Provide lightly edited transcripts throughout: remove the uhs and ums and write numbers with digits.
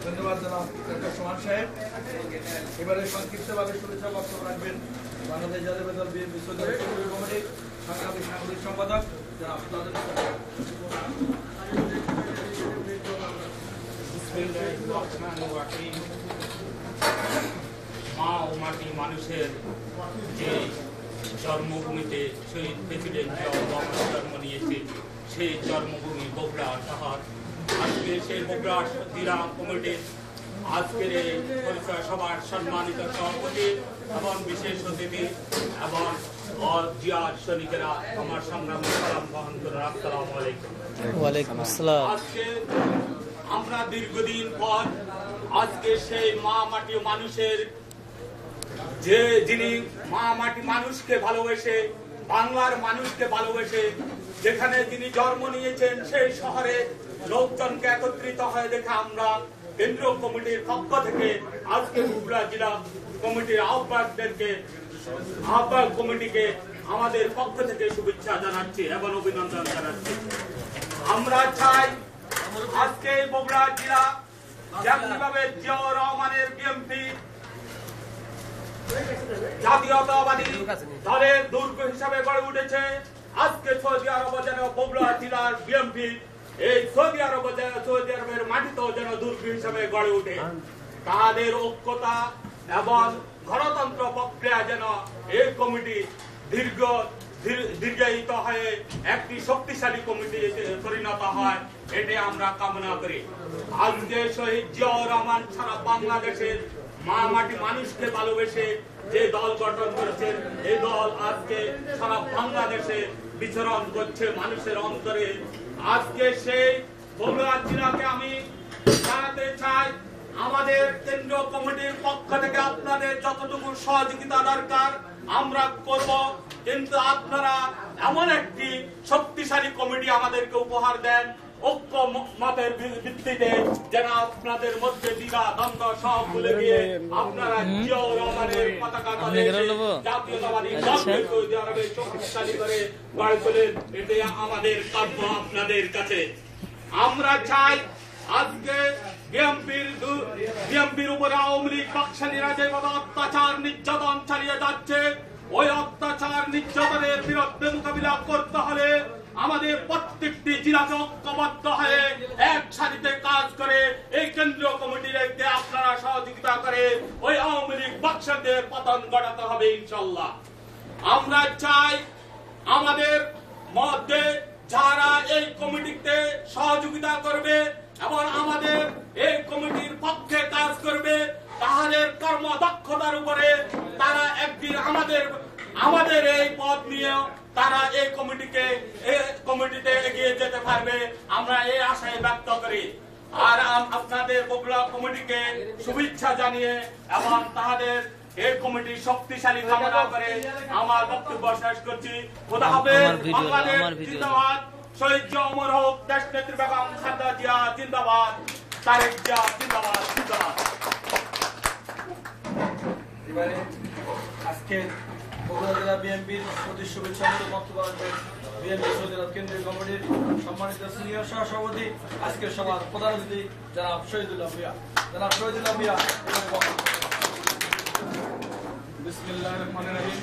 ধন্যবাদ জনাব ডক্টর সোহান সাহেব। এবারে সংক্ষিপ্তভাবে শুভেচ্ছা বক্তব্য রাখবেন বাংলাদেশ জাতীয় দল বিএনপি সৌদি আরব কেন্দ্রীয় কমিটির সংগ্রামী সাংগঠনিক সম্পাদক জনাব তাজুল ইসলাম। মা ও মাটি মানুষের যে জন্মভূমিতে শহীদ প্রেসিডেন্ট জিয়াউর রহমান জন্ম নিয়েছে, সেই জন্মভূমি বগুড়া শহর। আজকে সেই বগুড়া জেলা কমিটির আজকের এই পরিচয় সভার সম্মানিত সভাপতি এবং বিশেষ অতিথি এবং জিয়ার সৈনিকেরা আমার সংগ্রামী সালাম বহন করে। আসসালামু আলাইকুম। ওয়ালাইকুম আসসালাম। আজকে আমরা দীর্ঘদিন পর আজকে সেই মা মাটি মানুষের যিনি মা মাটি মানুষকে ভালোবেসে, বাংলার মানুষকে ভালোবেসে যেখানে তিনি জন্ম নিয়েছেন সেই শহরে লোকজনকে একত্রিত হয়ে দেখে আমরা কেন্দ্রীয় কমিটির পক্ষ থেকে আজকে বগুড়া জেলা কমিটির আহ্বায়ক কমিটিকে আমাদের পক্ষ থেকে শুভেচ্ছা জানাচ্ছি এবং অভিনন্দন জানাচ্ছি। আমরা চাই আজকে বগুড়া জেলা যেমনিভাবে জিয়াউর রহমানের বিএনপি জাতীয়তাবাদী দলের দুর্গ হিসাবে গড়ে উঠেছে, আজকে সৌদি আরব যেন বগুড়া জেলার বিএনপি এই সৌদি আরবের মাটিতেও যেন দুর্গ হিসাবে গড়ে ওঠে। তাদের ঐক্যতা এবং গণতন্ত্র প্রক্রিয়া যেন এই কমিটি দীর্ঘায়িত হয়ে একটি শক্তিশালী কমিটিতে পরিণত হয়, এটাই আমরা কামনা করি। আজকে শহীদ জিয়াউর রহমান সারা বাংলাদেশের মা মাটি মানুষকে ভালোবেসে যে দল গঠন করেছেন, এই দল আজকে সারা বাংলাদেশে বিচরণ করছে মানুষের অন্তরে। আজকে সেই বগুড়া জেলাকে আমি জানাতে চাই, আমাদের কেন্দ্রীয় কমিটির পক্ষ থেকে আপনাদের যতটুকু সহযোগিতা দরকার আমরা করব, কিন্তু আপনারা এমন একটি শক্তিশালী কমিটি আমাদেরকে উপহার দেন, ঐক্য মতের ভিত্তিতে যেন আপনাদের মধ্যে দ্বিধা দ্বন্দ্ব সব ভুলে গিয়ে আপনারা জিয়াউর রহমানের পতাকা তলে জাতীয়তাবাদী দলকে সৌদি আরবে শক্তিশালী করে গড়ে তোলেন, এটাই আমাদের কাম্য আপনাদের কাছে। আমরা চাই আজকে বিএনপির উপরে আওয়ামী লীগ বাকশালীরা যেভাবে অত্যাচার নির্যাতন চালিয়ে যাচ্ছে, ওই অত্যাচার নির্যাতনের বিরুদ্ধে মোকাবিলা করতে হলে আমাদের প্রত্যেকটি জেলাকে ঐক্যবদ্ধ হয়ে এক সারিতে কাজ করে এই কেন্দ্রীয় কমিটির আপনারা সহযোগিতা করে ওই আওয়ামী লীগ বাকশালীদের পতন ঘটাতে হবে ইনশাল্লাহ। আমরা চাই আমাদের মধ্যে যারা এই কমিটিতে সহযোগিতা করবে এবং আমাদের এই কমিটির পক্ষে কাজ করবে, তাদের কর্মদক্ষতার উপরে তারা একদিন আমাদের এই পদ নিয়ে তারা এই কমিটিতে এগিয়ে যেতে পারবে, আমরা এই আশায় ব্যক্ত করি। আর আপনাদের বগুড়া কমিটিকে শুভেচ্ছা জানিয়ে এবং তাদের এই কমিটির শক্তিশালী কামনা করে আমার বক্তব্য শেষ করছি। খোদা হাফেজ। বাংলাদেশ জিন্দাবাদ। শহীদ জিয়া অমর হোক। দেশ নেত্রী বেগম খালেদা জিয়া জিন্দাবাদ। তারেক জিয়া জিন্দাবাদ জিন্দাবাদ। এবারে আজকে বগুড়া জেলা বিএনপির প্রতি শুভেচ্ছা বক্তব্য রাখবেন বিএনপি সৌদি আরব কেন্দ্রীয় কমিটির সম্মানিত সিনিয়র সভাপতি, আজকের সভার প্রধান অতিথি জনাব শহীদুল্লাহ মিয়া। বিসমিল্লাহির রহমানির রহিম।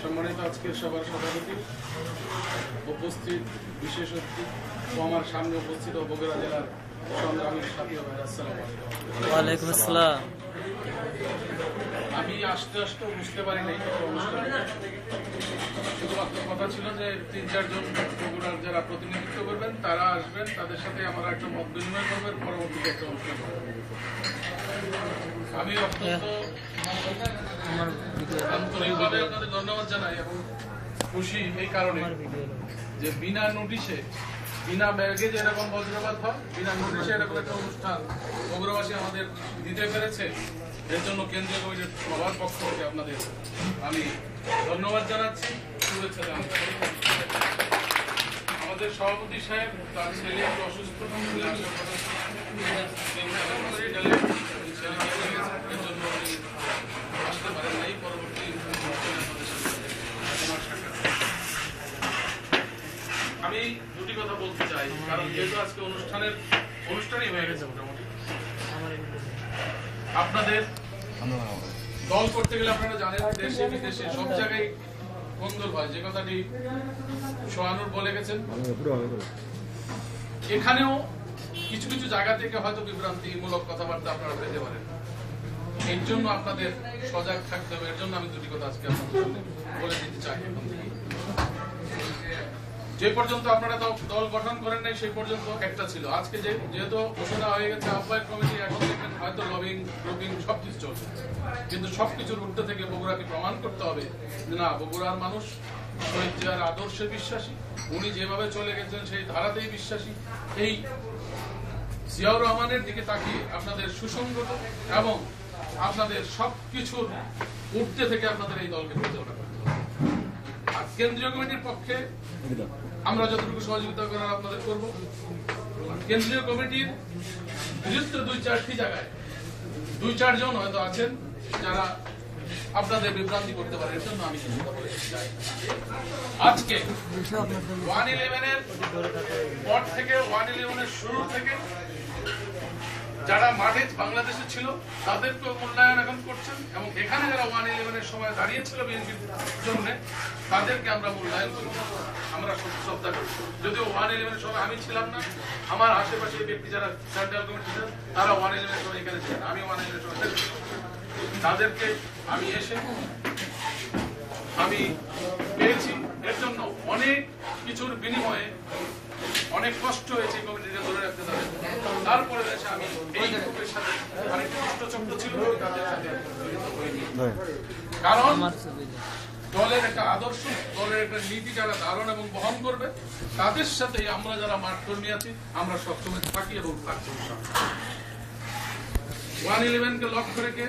সম্মানিত আজকের সভার সভাপতি, উপস্থিত বিশেষ অতিথি ও আমার সামনে উপস্থিত বগুড়া জেলার সংগ্রামী সাথী ভাই, আসসালামু আলাইকুম। ওয়ালাইকুম আসসালাম। আমি আসতে বুঝতে পারি নাই অনুষ্ঠানে, শুধুমাত্র কথা ছিল যে ৩-৪ জন বগুড়ার যারা প্রতিনিধিত্ব করবেন তারা আসবেন, তাদের সাথে আমরা একটা মত বিনিময় করবেন, পরবর্তীতে একটা অনুষ্ঠান করবেন। আমি অত্যন্ত আন্তরিকভাবে আপনাদের ধন্যবাদ জানাই এবং খুশি এই কারণে যে বিনা নোটিশে বিনা ব্যাগে যেরকম বজ্রপাত হয়, বিনা নোটিশে এরকম একটা অনুষ্ঠান বগুড়াবাসী আমাদের দিতে পেরেছে, এর জন্য কেন্দ্রীয় কমিটির সবার পক্ষ থেকে আপনাদের আমি ধন্যবাদ জানাচ্ছি, শুভেচ্ছা জানাচ্ছি। আমাদের সভাপতি সাহেব তার ছেলে একটু অসুস্থ, আসতে পারেন নাই। পরবর্তী আমি দুটি কথা বলতে চাই, কারণ যেহেতু আজকে অনুষ্ঠানের অনুষ্ঠানই হয়ে গেছে মোটামুটি। আপনাদের দল করতে গেলে আপনারা জানেন দেশে বিদেশে সব জায়গায় গোলমাল হয়, যে কথাটি সোহানুর বলে গেছেন। এখানেও কিছু কিছু জায়গা থেকে হয়তো বিভ্রান্তিমূলক কথাবার্তা আপনারা পেতে পারেন। এর জন্য আপনাদের সজাগ থাকতে হবে। এর জন্য আমি দুটি কথা আজকে আপনাদের সামনে বলে দিতে চাই। এখন থেকে যে পর্যন্ত আপনারা দল গঠন করেন নাই সেই পর্যন্ত একটা ছিল। আজকে যেহেতু ঘোষণা হয়ে গেছে আহ্বায়ক কমিটি, এখন দেখবেন হয়তো লবিং গ্রুপিং সবকিছু চলছে, কিন্তু সবকিছুর ঊর্ধ্বে থেকে বগুড়াকে প্রমাণ করতে হবে যে না, বগুড়ার মানুষ শহীদ জিয়ার আদর্শে বিশ্বাসী, উনি যেভাবে চলে গেছেন সেই ধারাতেই বিশ্বাসী। এই জিয়াউর রহমানের দিকে তাকিয়ে আপনাদের সুসংগত এবং আপনাদের সবকিছুর ঊর্ধ্বে থেকে আপনাদের এই দলকে পরিচালনা করতে হবে। আর কেন্দ্রীয় কমিটির পক্ষে আমরা যতটুকু সহযোগিতা করার আপনাদের করব। কেন্দ্রীয় কমিটির বিরুদ্ধে 2-4টি জায়গায় 2-4 জন হয়তো আছেন যারা আপনাদের বিভ্রান্তি করতে পারে। এর জন্য আমি কিছু কথা বলতে চাই। আজকে 111-এর পর থেকে 111-এর শুরু থেকে যারা মাঠে বাংলাদেশে ছিল তাদেরকেও মূল্যায়ন এখন করছেন, এবং এখানে যারা 111-এর সময় দাঁড়িয়েছিল বিএনপির জন্য তাদেরকে আমরা মূল্যায়ন করি, আমরা শ্রদ্ধা করি। যদিও 111-এর সময় আমি ছিলাম না, আমার আশেপাশে ব্যক্তি যারা সেন্ট্রাল কমিটি ছিলেন তারা 111-এর সময় এখানে ছিলেন, আমি 111-এর সময় তাদেরকে আমি এসে আমি পেয়েছি। এর জন্য অনেক কিছুর বিনিময়ে অনেক কষ্ট হয়েছে কমিটিকে ধরে রাখতে হবে। তারপরে এসে আমি এই গ্রুপের সাথে অনেক দুষ্টচক্র ছিল তাদের সাথে, কারণ দলের একটা আদর্শ, দলের একটা নীতি যারা ধারণ এবং বহন করবে তাদের সাথে আমরা যারা মাঠ কর্মী আছি আমরা সবসময় থাকি এবং থাকছি। 111-কে লক্ষ্য রেখে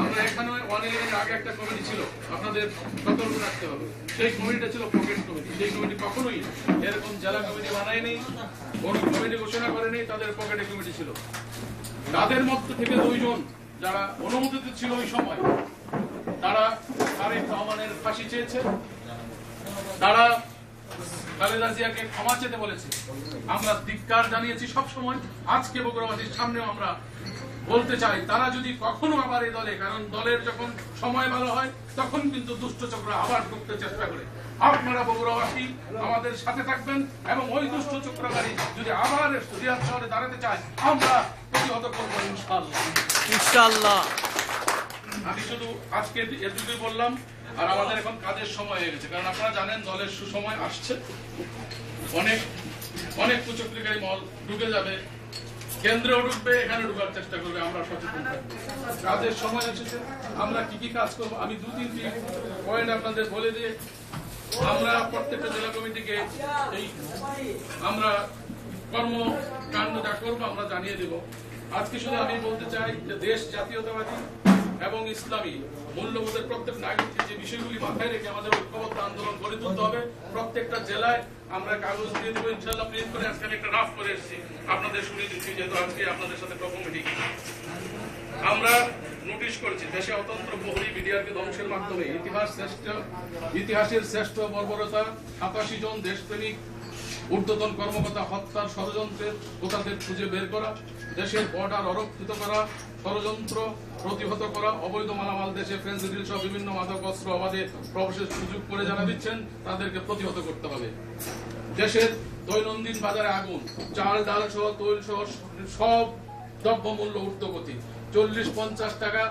আমরা এখানে 111-এর আগে একটা কমিটি ছিল, আপনাদের সতর্ক রাখতে হবে। সেই কমিটিটা ছিল পকেট কমিটি। সেই কমিটি কখনোই এরকম জেলা কমিটি বানায়নি, কোন কমিটি ঘোষণা করেনি, তাদের পকেটে কমিটি ছিল। তাদের মধ্যে থেকে 2 জন যারা অনুমোদিত ছিল ওই সময়, তারা তারেক রহমানের ফাঁসি চেয়েছে, তারা খালেদা জিয়াকে ক্ষমা চেতে বলেছে। আমরা ধিক্কার জানিয়েছি সব সময়। আজকে বগুড়াবাসীর সামনেও আমরা বলতে চাই, তারা যদি কখনো আবার এই দলে, কারণ দলের যখন সময় ভালো হয় তখন কিন্তু দুষ্টচক্র আবার ঢুকতে চেষ্টা করে। আপনারা বগুড়াবাসী আমাদের সাথে থাকবেন, এবং ওই দুষ্টচক্রকারী যদি আবার রিয়াদ শহরে দাঁড়াতে চায় আমরা প্রতিহত করবো ইনশাআল্লাহ। ইনশাআল্লাহ। আমি শুধু আজকে এটুকুই বললাম। আর আমাদের এখন কাজের সময় হয়ে গেছে, কারণ আপনারা জানেন দলের সুসময় আসছে। অনেক অনেক কুচক্রীকারী মল ঢুকে যাবে, কেন্দ্রেও ঢুকবে, এখানে ঢুকার চেষ্টা করবে। আমরা সচেতন থাকবো। কাজের সময় এসেছে, আমরা কি কি কাজ করবো আমি 2-3টি পয়েন্ট আপনাদের বলে দিয়ে আমরা প্রত্যেকটা জেলা কমিটিকে এই আমরা কর্মকাণ্ড যা করবো আমরা জানিয়ে দেব। আজকে শুধু আমি বলতে চাই যে দেশ জাতীয়তাবাদী এবং ইসলামী মূল্যবোধের প্রত্যেক নাগরিকের যে বিষয়গুলি মাথায় রেখে আমাদের ঐক্যবদ্ধ আন্দোলন গড়ে তুলতে হবে। প্রত্যেকটা জেলায় আমরা কাগজ দিয়ে দেবো ইনশাআল্লাহ, প্রিন্ট করে। আজকে আমি একটা রাফ করে এসেছি, আপনাদের শুনিয়ে দিচ্ছি, যেহেতু আজকে আপনাদের সাথে কমিটি আমরা নোটিশ করেছি দেশে অতন্ত্র প্রহরী বিডিআরকে ধ্বংসের মাধ্যমে ইতিহাসের শ্রেষ্ঠ বর্বরতা 87 জন দেশপ্রেমিক ঊর্ধ্বতন কর্মকর্তা হত্যার ষড়যন্ত্রের কোথাদের খুঁজে বের করা, দেশের বর্ডার অরক্ষিত করা, ষড়যন্ত্র প্রতিহত করা, অবৈধ মালামাল দেশে ফেন্সিডিল সহ বিভিন্ন মাদক অস্ত্র অবাধে প্রবেশের সুযোগ করে যারা দিচ্ছেন তাদেরকে প্রতিহত করতে হবে। দেশের দৈনন্দিন বাজারে আগুন, চাল ডাল সহ তৈল সহ সব দ্রব্যমূল্য ঊর্ধ্বগতি। 40-50 টাকা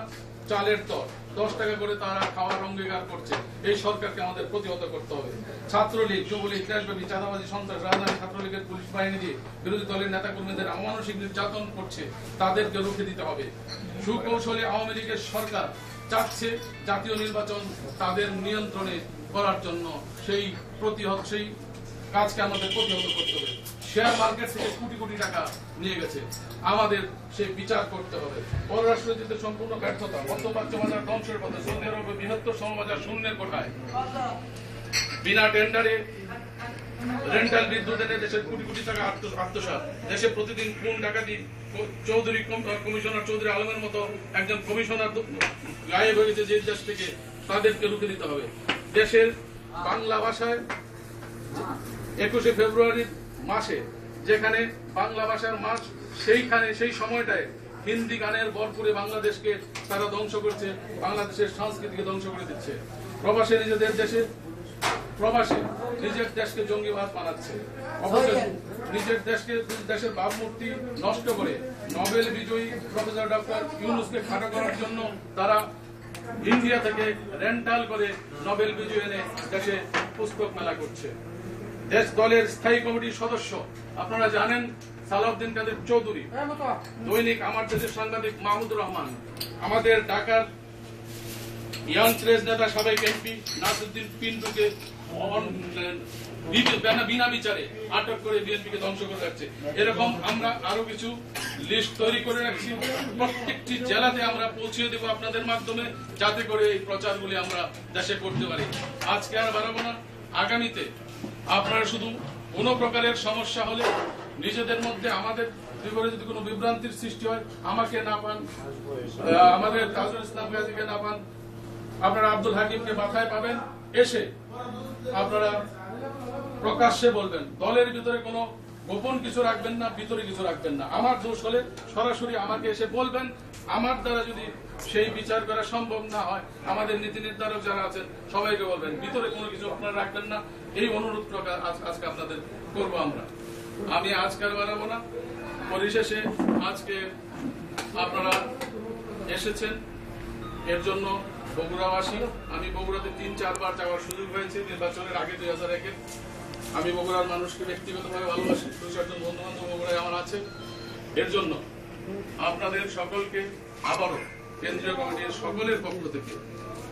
চালের দর, 10 টাকা করে তারা খাওয়ার অঙ্গীকার করছে। এই সরকারকে আমাদের প্রতিহত করতে হবে। ছাত্রলীগ, যুবলীগ, দেশব্যাপী চাঁদাবাজি, সন্ত্রাস, রাজধানী ছাত্রলীগের পুলিশ বাহিনী দিয়ে বিরোধী দলের নেতাকর্মীদের অমানসিক নির্যাতন করছে, তাদেরকে রুখে দিতে হবে। সুকৌশলে আওয়ামী লীগের সরকার চাচ্ছে জাতীয় নির্বাচন তাদের নিয়ন্ত্রণে করার জন্য, সেই কাজকে আমাদের প্রতিহত করতে হবে। শেয়ার মার্কেট থেকে কোটি কোটি টাকা নিয়ে গেছে, আমাদের সেই বিচার করতে হবে। পররাষ্ট্রনীতিতে সম্পূর্ণ ব্যর্থতা, মধ্যপ্রাচ্য বাজার ধ্বংসের পথে, সৌদি আরবে বৃহত্তর শ্রমবাজার শূন্যের কোঠায়, বিনা টেন্ডারে রেন্টাল বিদ্যুৎ এনে দেশের কোটি কোটি টাকা আত্মসাৎ, দেশে প্রতিদিন খুন ডাকাতি, কমিশনার চৌধুরী আলমের মতো একজন কমিশনার গায়েব হয়ে গেছে যে দেশ থেকে, তাদেরকে রুখে দিতে হবে। দেশের বাংলা ভাষায় 21শে ফেব্রুয়ারির মাসে, যেখানে বাংলা ভাষার মাস সেই সময়টায় হিন্দি গানের ভরপুরে বাংলাদেশকে তারা ধ্বংস করছে, বাংলাদেশের সংস্কৃতিকে ধ্বংস করে দিচ্ছে। প্রবাসে নিজের দেশকে জঙ্গিবাদ বানাচ্ছে, অবশ্য নিজের দেশের ভাবমূর্তি নষ্ট করে নোবেল বিজয়ী প্রফেসর ডক্টর ইউনূসকে খাটো করার জন্য তারা ইন্ডিয়া থেকে রেন্টাল করে নোবেল বিজয়ী এনে দেশে পুস্তক মেলা করছে। দেশ দলের স্থায়ী কমিটির সদস্য আপনারা জানেন সালাউদ্দিন কাদের চৌধুরী, দৈনিক আমার দেশের সাংবাদিক মাহমুদুর রহমান, আমাদের ঢাকার ইয়াং প্রেস নেতা সাবেক এমপি নাসিরউদ্দিন পিন্টুকে বিনা বিচারে আটক করে বিএনপিকে ধ্বংস করে রাখছে। এরকম আমরা আরো কিছু লিস্ট তৈরি করে রাখছি, প্রত্যেকটি জেলাতে আমরা পৌঁছে দেব আপনাদের মাধ্যমে, যাতে করে এই প্রচারগুলি আমরা দেশে করতে পারি। আজকে আর বাড়াবো না, আগামীতে আপনারা শুধু কোন প্রকারের সমস্যা হলে নিজেদের মধ্যে আমাদের বিপরে যদি কোনো বিভ্রান্তির সৃষ্টি হয়, আমাকে না পান, আমাদের তাজুল ইসলাম গাজীকে না পান, আপনারা আব্দুল হাকিমকে মাথায় পাবেন, এসে আপনারা প্রকাশ্যে বলবেন। দলের ভিতরে কোনো গোপন কিছু রাখবেন না, ভিতরে কিছু রাখবেন না। আমার দোষ হলে সরাসরি আমাকে এসে বলবেন। আমার দ্বারা যদি সেই বিচার করা সম্ভব না হয়, আমাদের নীতি নির্ধারক যারা আছেন সবাইকে বলবেন, ভিতরে কোনো কিছু আপনারা রাখবেন না। এই অনুরোধ আজকে আপনাদের করবো আমরা। আমি আজকাল বাড়াবো না। পরিশেষে আজকে আপনারা এসেছেন এর জন্য বগুড়াবাসী, আমি বগুড়াতে 3-4 বার যাওয়ার সুযোগ হয়েছে নির্বাচনের আগে 2001-এ। আমি বগুড়ার মানুষকে ব্যক্তিগতভাবে ভালোবাসি, 2-4 জন বন্ধু বান্ধব বগুড়ায় আমার আছে। এর জন্য আপনাদের সকলকে আবারও কেন্দ্রীয় কমিটির সকলের পক্ষ থেকে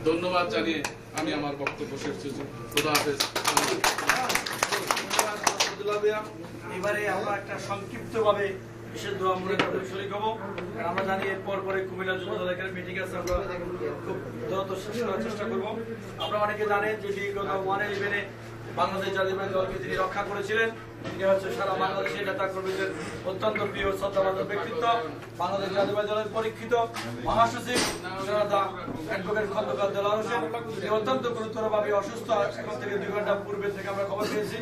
ধন্যবাদ জানিয়ে আমি আমার বক্তব্য শেষ করছি। খোদা হাফেজ। এবারে আমরা একটা সংক্ষিপ্ত ভাবে বিশেষ দোয়া মনে করতে শরীক হবো। আমরা জানি এরপর পরে কুমিল্লা যুব দলের মিটিং আছে, আমরা খুব দ্রুত শেষ করার চেষ্টা করবো। আমরা অনেকে জানেন যে বিগত 1-11 বাংলাদেশ জাতীয়তাবাদী দলকে তিনি রক্ষা করেছিলেন। তিনি হচ্ছে সারা বাংলাদেশের নেতা কর্মীদের অত্যন্ত প্রিয় শ্রদ্ধাভাজন ব্যক্তিত্ব, বাংলাদেশ জাতীয়তাবাদী দলের পরীক্ষিত মহাসচিব অ্যাডভোকেট খন্দকার দেলোয়ার হোসেন। তিনি অত্যন্ত গুরুতরভাবে অসুস্থ, এখন থেকে 2 ঘন্টা পূর্বে থেকে আমরা খবর পেয়েছি,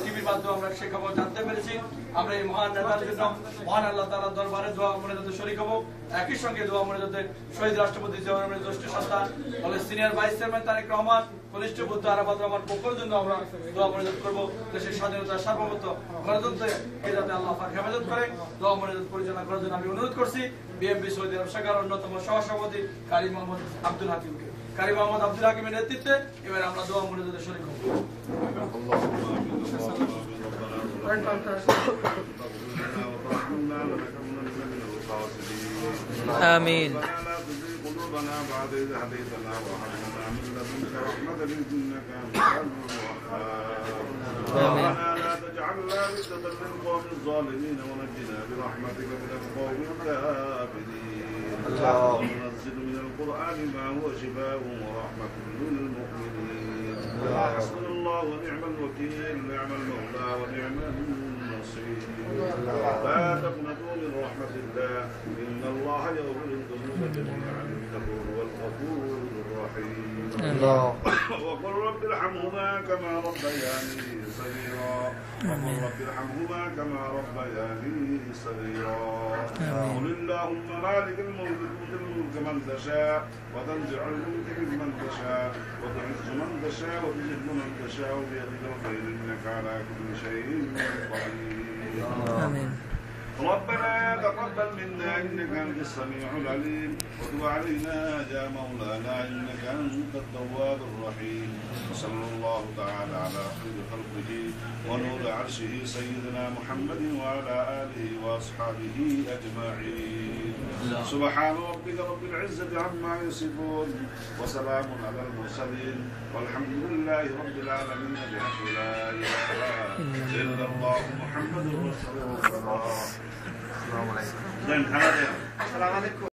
টিভির মাধ্যমে আমরা সে খবর জানতে পেরেছি। আমরা এই মহান নেতার জন্য মহান আল্লাহ তাআলার দরবারে দোয়া মনোজাতে শরীক হবো। একই সঙ্গে দোয়া মনোজাতে শহীদ রাষ্ট্রপতি জিয়াউর রহমানের জ্যেষ্ঠ সন্তান দলের senior vice chairman Tarek Rahman, কনিষ্ঠ বুদ্ধ আরাফাত রহমান পক্ষের জন্য আমরা দোয়া মনোজাত করবো। দেশের স্বাধীনতা সার্বভৌমত্ব গণতন্ত্রকে যাতে আল্লাহ পাক হেফাজত করে, দোয়া মনোজাত পরিচালনা করার জন্য আমি অনুরোধ করছি বিএনপি সৌদি আরব শাখার অন্যতম সহসভাপতি কারি মোহাম্মদ আব্দুল হাকিমকে। কারি মোহাম্মদ আব্দুল হাকিমের নেতৃত্বে এবার আমরা দোয়া মনোজাতে শরীক হবো। آمين. قلوبنا بعد إذ هديتنا وهب لنا من لدنك رحمة إنك أنت الوهاب. لا تجعلنا فتنة للقوم الظالمين ونجنا برحمتك من القوم الكافرين. اللهم نزل من القرآن ما هو شفاء ورحمة للمؤمنين. حسبنا الله ونعم الوكيل، نعم المولى ونعم النصير. لا تقنطوا من رحمة الله، إن الله يغفر الذنوب جميعا إنه هو الغفور الرحيم. وقل رب ارحمهما كما ربياني صغيرا. وقل رب ارحمهما كما ربياني صغيرا. قل اللهم مالك الملك تؤتي الملك من تشاء وتنزع الملك ممن تشاء وتعز من تشاء وتذل من تشاء بيدك الخير إنك على كل شيء قدير. آمين. ربنا تقبل منا إنك أنت السميع العليم وتب علينا يا مولانا إنك أنت التواب الرحيم. وصلى الله تعالى على خير خلقه ونور عرشه سيدنا محمد وعلى آله وأصحابه أجمعين. سبحان ربك رب العزة عما يصفون وسلام على المرسلين والحمد لله رب العالمين بحق لا إله إلا الله محمد رسول الله. السلام عليكم.